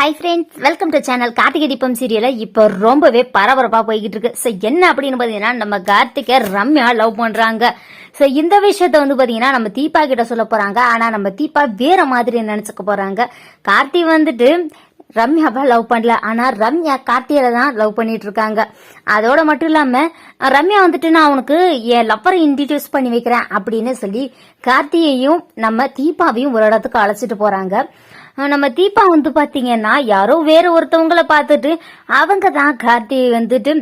Hi friends, welcome to channel. Karthigai Deepam சீரியல இப்போ ரொம்பவே பரபரப்பா போய்கிட்டு இருக்கு. ஸோ என்ன அப்படின்னு பாத்தீங்கன்னா, நம்ம கார்த்திகை ரம்யா லவ் பண்றாங்க. ஸோ இந்த விஷயத்த பாத்தீங்கன்னா நம்ம தீபா கிட்ட சொல்ல போறாங்க. ஆனா நம்ம தீபா வேற மாதிரி நினைச்சுக்க போறாங்க. கார்த்தி ரம்யாவை லவ் பண்ணல, ஆனா ரம்யா கார்த்தியில தான் லவ் பண்ணிட்டு இருக்காங்க. அதோட மட்டும் இல்லாம ரம்யா நான் அவனுக்கு என் லப்பரை இன்ட்ரடியூஸ் பண்ணி வைக்கிறேன் அப்படின்னு சொல்லி கார்த்தியையும் நம்ம தீபாவையும் ஒரு இடத்துக்கு அழைச்சிட்டு போறாங்க. நம்ம தீபா பாத்தீங்கன்னா யாரோ வேற ஒருத்தவங்களை பார்த்துட்டு அவங்க தான் கார்த்தியை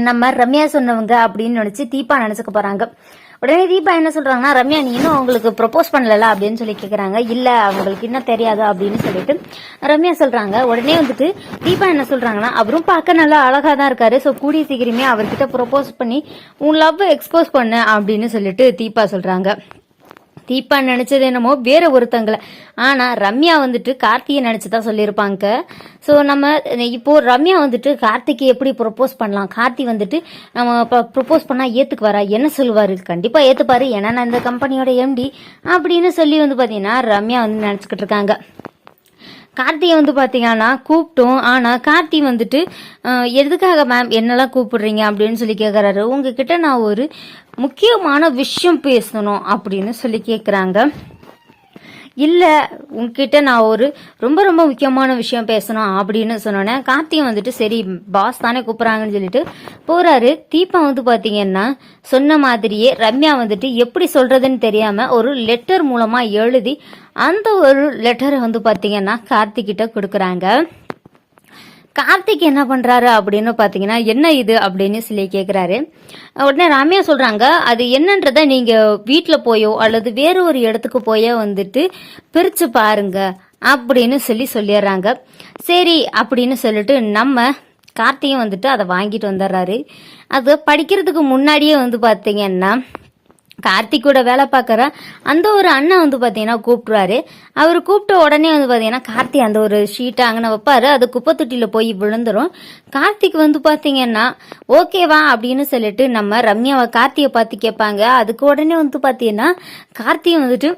நம்ம ரம்யா சொன்னவங்க அப்படின்னு நினைச்சு தீபா நினைச்சுக்க போறாங்க. உடனே தீபா என்ன சொல்றாங்கன்னா, ரம்யா நீ இன்னும் அவங்களுக்கு ப்ரொபோஸ் பண்ணல அப்படின்னு சொல்லி கேக்குறாங்க. இல்ல அவங்களுக்கு இன்னும் தெரியாது அப்படின்னு சொல்லிட்டு ரம்யா சொல்றாங்க. உடனே தீபா என்ன சொல்றாங்கன்னா, அவரும் பார்க்க நல்லா அழகா தான் இருக்காரு. சோ கூடிய சீக்கிரமே அவர்கிட்ட ப்ரொபோஸ் பண்ணி உன் லவ் எக்ஸ்போஸ் பண்ணு அப்படின்னு சொல்லிட்டு தீபா சொல்றாங்க. தீபா நினைச்சது என்னமோ வேற ஒருத்தங்களை, ஆனா ரம்யா கார்த்தியை நினைச்சுதான் சொல்லியிருப்பாங்க. ஸோ நம்ம இப்போ ரம்யா கார்த்திக்கு எப்படி ப்ரொபோஸ் பண்ணலாம், கார்த்தி நம்ம ப்ரொபோஸ் பண்ணா ஏத்துக்கு வரா, என்ன சொல்லுவாரு, கண்டிப்பா ஏத்துப்பாரு, ஏன்னா நான் இந்த கம்பெனியோட எம்டி அப்படின்னு சொல்லி பாத்தீங்கன்னா ரம்யா நினைச்சுக்கிட்டு இருக்காங்க. கார்த்தியை பாத்தீங்கன்னா கூப்பிட்டோம். ஆனா கார்த்தி எதுக்காக மேம் என்னெல்லாம் கூப்பிடுறீங்க அப்படின்னு சொல்லி கேக்குறாரு. உங்ககிட்ட நான் ஒரு முக்கியமான விஷயம் பேசணும் அப்படின்னு சொல்லி கேக்குறாங்க. இல்ல உங்ககிட்ட நான் ஒரு ரொம்ப ரொம்ப முக்கியமான விஷயம் பேசணும் அப்படின்னு சொன்னோன்னே கார்த்தியும் சரி பாஸ் தானே கூப்பிடுறாங்கன்னு சொல்லிட்டு போறாரு. தீபா பாத்தீங்கன்னா சொன்ன மாதிரியே ரம்யா எப்படி சொல்றதுன்னு தெரியாம ஒரு லெட்டர் மூலமா எழுதி அந்த ஒரு லெட்டரை பாத்தீங்கன்னா கார்த்திகிட்ட கொடுக்குறாங்க. கார்த்திக் என்ன பண்றாரு அப்படின்னு பாத்தீங்கன்னா, என்ன இது அப்படின்னு சொல்லி கேக்குறாரு. உடனே ரம்யா சொல்றாங்க, அது என்னன்றத நீங்க வீட்டுல போயோ அல்லது வேற ஒரு இடத்துக்கு போயோ பிரிச்சு பாருங்க அப்படின்னு சொல்லிடுறாங்க. சரி அப்படின்னு சொல்லிட்டு நம்ம கார்த்தியும் அதை வாங்கிட்டு வந்துடுறாரு. அது படிக்கிறதுக்கு முன்னாடியே பாத்தீங்கன்னா கார்த்திகோட வேலை பார்க்கற அந்த ஒரு அண்ணன் பாத்தீங்கன்னா கூப்பிட்டுருவாரு. அவர் கூப்பிட்ட உடனே பாத்தீங்கன்னா கார்த்தி அந்த ஒரு ஷீட்டை அங்கே வைப்பாரு. அது குப்பை தொட்டியில போய் விழுந்துரும். கார்த்திக் பாத்தீங்கன்னா ஓகேவா அப்படின்னு சொல்லிட்டு நம்ம ரம்யாவை கார்த்தியை பார்த்து கேட்பாங்க. அதுக்கு உடனே பாத்தீங்கன்னா கார்த்தியை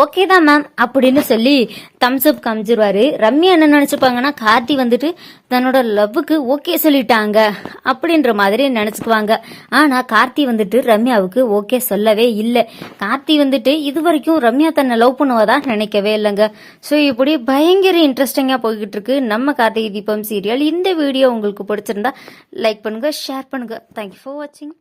ஓகே தான் மேம் அப்படின்னு சொல்லி தம்ஸ் அப் காமிச்சிருவாரு. ரம்யா என்ன நினைச்சுப்பாங்கன்னா, கார்த்தி தன்னோட லவ்வுக்கு ஓகே சொல்லிட்டாங்க அப்படின்ற மாதிரி நினைச்சுக்குவாங்க. ஆனா கார்த்தி ரம்யாவுக்கு ஓகே சொல்லவே இல்லை. கார்த்தி இது வரைக்கும் ரம்யா தன்னை லவ் பண்ணுவதா நினைக்கவே இல்லைங்க. ஸோ இப்படி பயங்கர இன்ட்ரெஸ்டிங்கா போய்கிட்டு இருக்கு நம்ம கார்த்திகை தீபம் சீரியல். இந்த வீடியோ உங்களுக்கு பிடிச்சிருந்தா லைக் பண்ணுங்க, ஷேர் பண்ணுங்க. தேங்க்யூ ஃபார் வாட்சிங்.